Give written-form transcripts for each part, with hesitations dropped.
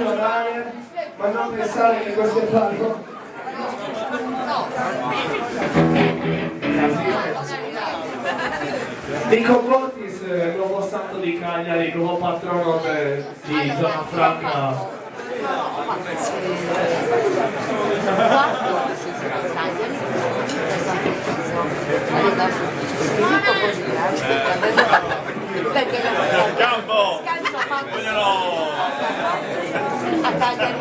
emozionare, ma non pensare che questo è palco. Nico Botis, nuovo santo di Cagliari, nuovo patrono di Zona Franca. Campo! A Cagliari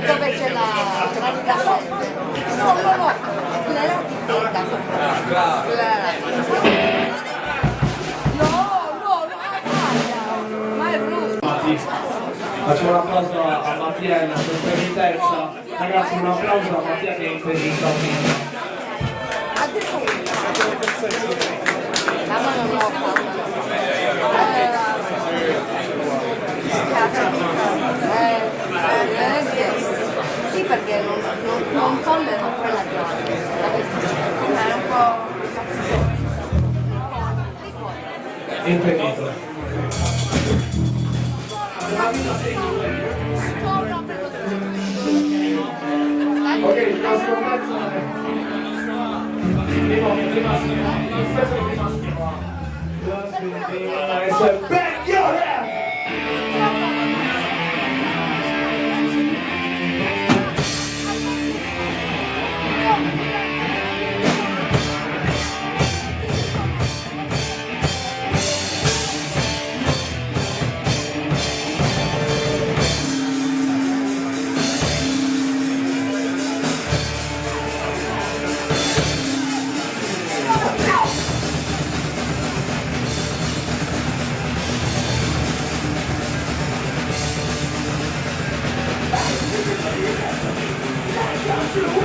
dove c'è la gravida forte. No, lei è architetta. No, ma è brutto. Facciamo un applauso a Mattia, la sua esperienza. Ragazzi, un applauso a Mattia che è impedito. Adesso mamma non l'ho fatto. Sì, perché non tollero quella grande. È un po'... Impedito. Ok, il prossimo pezzo è Back Your Head! Let's go!